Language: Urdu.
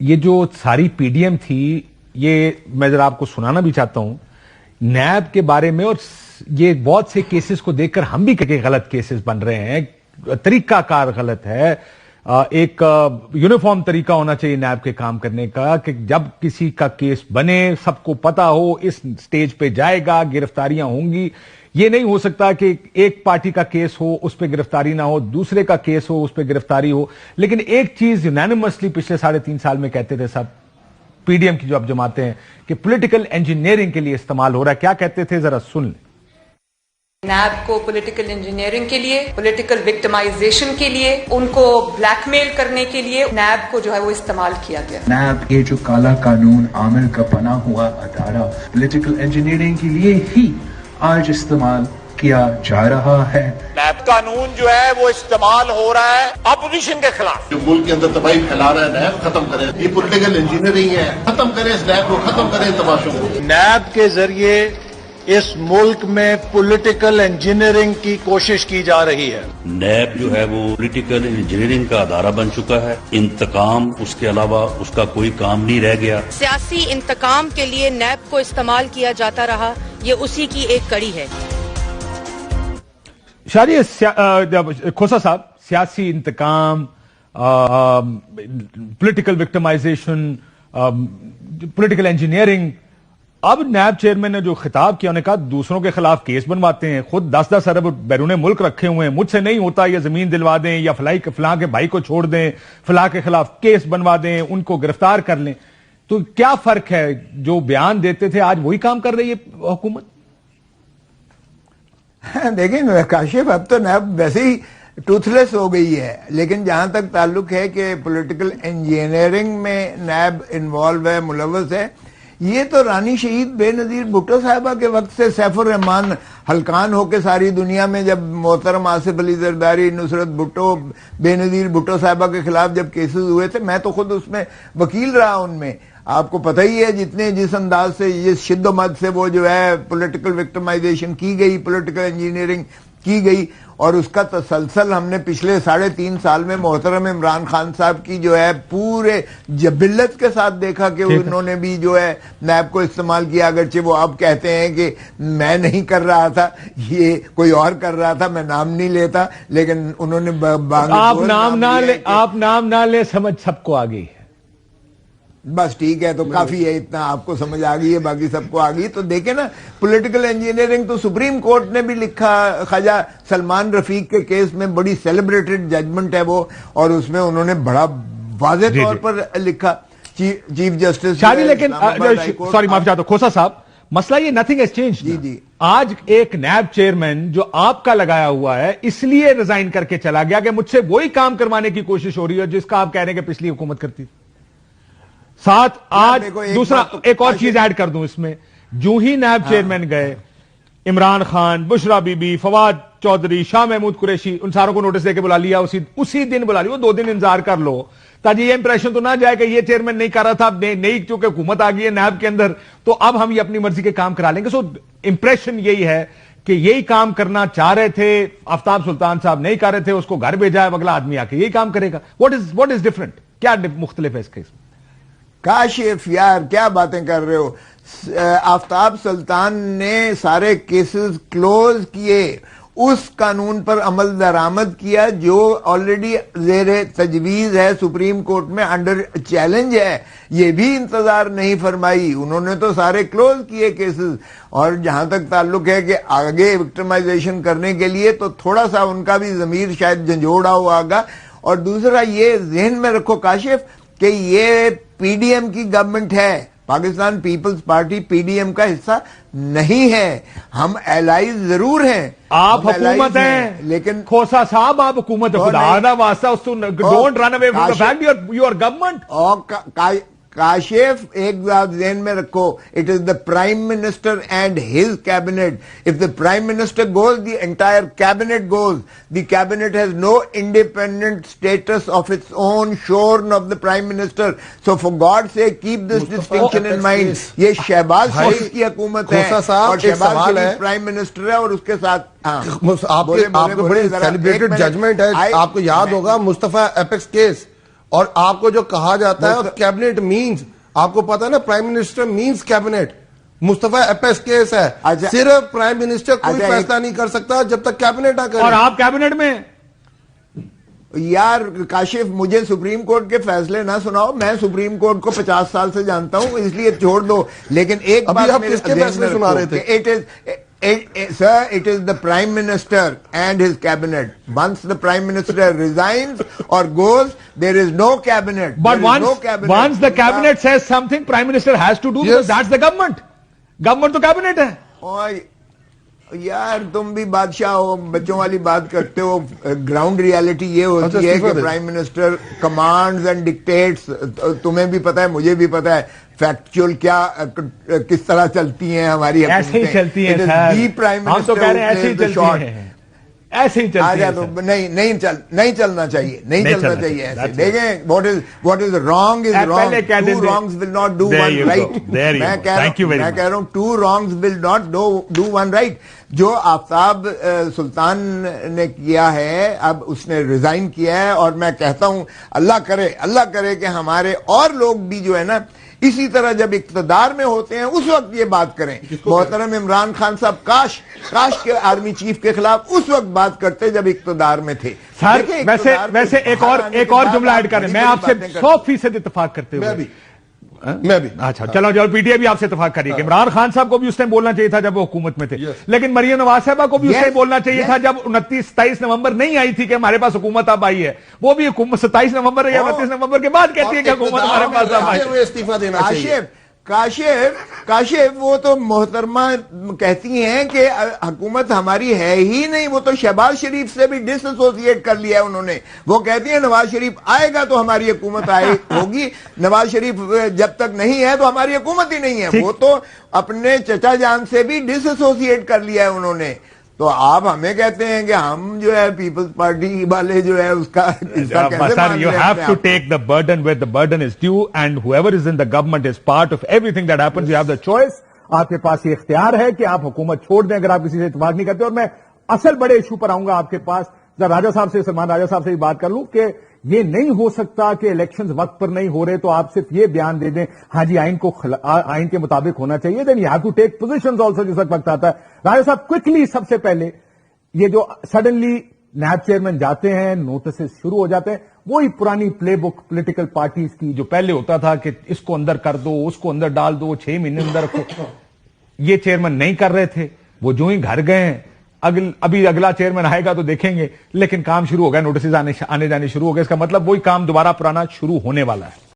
یہ جو ساری پی ڈی ایم تھی، یہ میں ذرا آپ کو سنانا بھی چاہتا ہوں نیب کے بارے میں، اور یہ بہت سے کیسز کو دیکھ کر ہم بھی کہ غلط کیسز بن رہے ہیں، طریقہ کار غلط ہے. ایک یونیفارم طریقہ ہونا چاہیے نیب کے کام کرنے کا کہ جب کسی کا کیس بنے سب کو پتا ہو اس سٹیج پہ جائے گا، گرفتاریاں ہوں گی. یہ نہیں ہو سکتا کہ ایک پارٹی کا کیس ہو اس پہ گرفتاری نہ ہو، دوسرے کا کیس ہو اس پہ گرفتاری ہو. لیکن ایک چیز یونینیمسلی پچھلے 3.5 سال میں کہتے تھے سب پی ڈی ایم کی جو اب جماعتیں ہیں کہ پولیٹیکل انجینئرنگ کے لیے استعمال ہو رہا ہے. کیا کہتے تھے ذرا سن لیں. نیب کو پولیٹیکل انجینئرنگ کے لیے، پولیٹیکل وکٹمائزیشن کے لیے، ان کو بلیک میل کرنے کے لیے نیب کو جو ہے وہ استعمال کیا گیا. نیب یہ جو کالا قانون عامر کا بنا ہوا ادارہ پولیٹیکل انجینئرنگ کے لیے ہی آج استعمال کیا جا رہا ہے. نیب قانون جو ہے وہ استعمال ہو رہا ہے اپوزیشن کے خلاف. جو ملک کے اندر تباہی پھیلا رہا ہے نیب ختم کرے. یہ پولیٹیکل انجینئرنگ ہے، ختم کرے اس نیب کو، ختم کرے تماشوں کو. نیب کے ذریعے اس ملک میں پولیٹیکل انجینئرنگ کی کوشش کی جا رہی ہے. نیب جو ہے وہ پولیٹیکل انجینئرنگ کا ادارہ بن چکا ہے. انتقام اس کے علاوہ اس کا کوئی کام نہیں رہ گیا. سیاسی انتقام کے لیے نیب کو استعمال کیا جاتا رہا، یہ اسی کی ایک کڑی ہے. کھوسا صاحب، سیاسی انتقام، پولیٹیکل وکٹمائزیشن، پولیٹیکل انجینئرنگ. اب نیب چیئرمین نے جو خطاب کیا، انہوں نے کہا دوسروں کے خلاف کیس بنواتے ہیں، خود 10 ارب بیرون ملک رکھے ہوئے ہیں، مجھ سے نہیں ہوتا، یہ زمین دلوا دیں یا فلاں کے بھائی کو چھوڑ دیں، فلاں کے خلاف کیس بنوا دیں، ان کو گرفتار کر لیں. تو کیا فرق ہے؟ جو بیان دیتے تھے آج وہی کام کر رہی ہے حکومت. دیکھیں کاشف، اب تو نیب ویسے ہی ٹوتھ لیس ہو گئی ہے، لیکن جہاں تک تعلق ہے کہ پولیٹیکل انجینئرنگ میں نیب انوالو ہے، ملوث ہے، یہ تو رانی شہید بے نظیر بھٹو صاحبہ کے وقت سے سیف الرحمان ہلکان ہو کے ساری دنیا میں جب محترم آصف علی زرداری، نصرت بھٹو، بے نظیر بھٹو صاحبہ کے خلاف جب کیسز ہوئے تھے، میں تو خود اس میں وکیل رہا ان میں. آپ کو پتہ ہی ہے جس انداز سے، جس شد و مد سے وہ جو ہے پولیٹیکل وکٹمائزیشن کی گئی، پولیٹیکل انجینئرنگ کی گئی، اور اس کا تسلسل ہم نے پچھلے 3.5 سال میں محترم عمران خان صاحب کی جو ہے پورے جبلت کے ساتھ دیکھا کہ انہوں نے بھی جو ہے نیب کو استعمال کیا. اگرچہ وہ اب کہتے ہیں کہ میں نہیں کر رہا تھا، یہ کوئی اور کر رہا تھا، میں نام نہیں لیتا، لیکن انہوں نے آپ نام نہ لے، سمجھ سب کو آ گئی. بس ٹھیک ہے، تو کافی ہے، اتنا آپ کو سمجھ آ گئی ہے، باقی سب کو آ گئی. تو دیکھیں نا، پولیٹیکل انجینئرنگ تو سپریم کورٹ نے بھی لکھا، خواجہ سلمان رفیق کے کیس میں بڑی سیلیبریٹڈ ججمنٹ ہے وہ، اور اس میں انہوں نے بڑا واضح طور پر لکھا چیف جسٹس. لیکن سوری معاف چاہتا ہوں کھوسا صاحب، مسئلہ یہ نتھنگ ہیز چینج. جی آج ایک نیب چیئرمین جو آپ کا لگایا ہوا ہے اس لیے ریزائن کر کے چلا گیا کہ مجھ سے وہی کام کروانے کی کوشش ہو رہی ہے جس کا آپ کہہ رہے ہیں کہ پچھلی حکومت کرتی. ساتھ آج دوسرا ایک اور چیز ایڈ کر دوں اس میں، جو ہی نیب چیئرمین گئے، عمران خان، بشرا بی بی، فواد چودھری، شاہ محمود قریشی، ان ساروں کو نوٹس دے کے بلا لیا، اسی دن بلا لیا. وہ 2 دن انتظار کر لو تاکہ یہ امپریشن تو نہ جائے کہ یہ چیئرمین نہیں کر رہا تھا، اب نئی چونکہ حکومت آ گئی ہے نیب کے اندر تو اب ہم یہ اپنی مرضی کے کام کرا لیں گے. سو امپریشن یہی ہے کہ یہی کام کرنا چاہ رہے تھے آفتاب سلطان صاحب، نہیں کر رہے تھے، اس کو گھر بھیجا ہے، اگلا آدمی آ کے یہی کام کرے گا. What is different? کیا مختلف ہے اس کیس میں؟ کاشف یار کیا باتیں کر رہے ہو. آفتاب سلطان نے سارے کیسز کلوز کیے، اس قانون پر عمل درآمد کیا جو آلریڈی زیر تجویز ہے، سپریم کورٹ میں انڈر چیلنج ہے. یہ بھی انتظار نہیں فرمائی، انہوں نے تو سارے کلوز کیے کیسز. اور جہاں تک تعلق ہے کہ آگے وکٹمائزیشن کرنے کے لیے تو تھوڑا سا ان کا بھی ضمیر شاید جھنجھوڑا ہوا ہوگا. اور دوسرا یہ ذہن میں رکھو کاشف کہ یہ پی ڈی ایم کی گورنمنٹ ہے، Pakistan Peoples Party P D M کا حصہ نہیں ہے. ہم الائز ضرور ہیں، آپ حکومت ہیں، لیکن کھوسا صاحب آپ حکومت، خدا دا واسطہ don't run away from the fact you are government. اور کاشف ایک بات ذہن میں رکھو، it is the prime minister and his cabinet. If the prime minister goes the entire cabinet goes. The cabinet has no independent status of its own shorn of the prime minister. So for God sake keep this distinction in mind. یہ شہباز شریف کی حکومت ہے اور شہباز شریف پرائم منسٹر ہے، اور اس کے ساتھ آپ کے بڑے سیلیبریٹڈ ججمنٹ ہے. آپ کو یاد ہوگا مصطفیٰ ایپیکس کیس، اور آپ کو جو کہا جاتا ہے کیبنٹ مینز، آپ کو پتا ہے نا پرائم منسٹر مینز کیبنٹ. مصطفیٰ ایپس کیس ہے، صرف پرائم منسٹر کوئی فیصلہ نہیں کر سکتا جب تک کیبنٹ نہ کرے. اور آپ کیبنٹ میں یار کاشف مجھے سپریم کورٹ کے فیصلے نہ سناؤ، میں سپریم کورٹ کو 50 سال سے جانتا ہوں، اس لیے چھوڑ دو. لیکن ایک بات آپ کس کے فیصلے سنا رہے تھے؟ Sir, it is the Prime Minister and his cabinet. Once the Prime Minister resigns or goes, there is no cabinet. But once the cabinet says something, Prime Minister has to do, because that's the government. Government تو cabinet ہے. یار تم بھی بادشاہ ہو، بچوں والی بات کرتے ہو. گراؤنڈ ریالٹی یہ ہوتی ہے کہ prime minister commands and dictates. تمہیں بھی پتا ہے، مجھے بھی پتا ہے فیکچوئل کیا کس طرح چلتی ہیں ہماری حکومتیں. ایسے ہی چلتی ہیں سر، ہم تو کہہ رہے ہیں ایسے ہی چلتی ہیں، ایسے ہی چلتی ہیں. نہیں چلنا چاہیے، نہیں چلنا چاہیے ایسے. دیکھیں what is wrong is wrong. Two wrongs will not do one right. میں کہہ رہا ہوں two wrongs will not do one right. جو آفتاب سلطان نے کیا ہے، اب اس نے ریزائن کیا ہے، اور میں کہتا ہوں اللہ کرے کہ ہمارے اور لوگ بھی جو ہے نا اسی طرح جب اقتدار میں ہوتے ہیں اس وقت یہ بات کریں. محترم عمران خان صاحب کاش کے آرمی چیف کے خلاف اس وقت بات کرتے جب اقتدار میں تھے. سر ویسے ایک اور جملہ ایڈ کریں، میں آپ سے 100% اتفاق کرتے ہوئے میں بھی اچھا چلو جو پی ٹی آئی بھی آپ سے اتفاق کریے کہ عمران خان صاحب کو بھی اس ٹائم بولنا چاہیے تھا جب وہ حکومت میں تھے، لیکن مریم نواز صاحبہ کو بھی اس ٹائم بولنا چاہیے تھا جب 27 نومبر نہیں آئی تھی کہ ہمارے پاس حکومت اب آئی ہے. وہ بھی حکومت 27 نومبر یا 29 نومبر کے بعد کہتی ہے کہ حکومت ہمارے پاس اب آئی ہے. استعفیٰ دینا چاہیے. کاشف وہ تو محترمہ کہتی ہیں کہ حکومت ہماری ہے ہی نہیں. وہ تو شہباز شریف سے بھی ڈس ایسوسیٹ کر لیا ہے انہوں نے. وہ کہتی ہیں نواز شریف آئے گا تو ہماری حکومت ہوگی، نواز شریف جب تک نہیں ہے تو ہماری حکومت ہی نہیں ہے. وہ تو اپنے چچا جان سے بھی ڈس ایسوسیٹ کر لیا ہے انہوں نے. تو آپ ہمیں کہتے ہیں کہ ہم جو ہے پیپلز پارٹی والے جو ہے اس کا Sir, you have to take the burden where the burden is due, and whoever is in the government is part of everything that happens. You have the choice. آپ کے پاس یہ اختیار ہے کہ آپ حکومت چھوڑ دیں اگر آپ کسی سے اتفاق نہیں کرتے. اور میں اصل بڑے ایشو پر آؤں گا آپ کے پاس. راجہ صاحب سے، سلمان راجہ صاحب سے بھی بات کر لوں کہ یہ نہیں ہو سکتا کہ الیکشنز وقت پر نہیں ہو رہے تو آپ صرف یہ بیان دے دیں ہاں جی آئین کے مطابق ہونا چاہیے. Then you have to take positions also جس وقت آتا ہے. راجہ صاحب کوئکلی سب سے پہلے یہ جو سڈنلی نیب چیئرمین جاتے ہیں، نوٹسز شروع ہو جاتے ہیں، وہی پرانی پلے بک پولیٹیکل پارٹیز کی جو پہلے ہوتا تھا کہ اس کو اندر کر دو، اس کو اندر ڈال دو، 6 مہینے اندر رکھو. یہ چیئرمین نہیں کر رہے تھے، وہ جو ہی گھر گئے ہیں. ابھی اگلا چیئرمین آئے گا تو دیکھیں گے، لیکن کام شروع ہو گیا، نوٹسز آنے جانے شروع ہو گئے. اس کا مطلب وہی کام دوبارہ پرانا شروع ہونے والا ہے.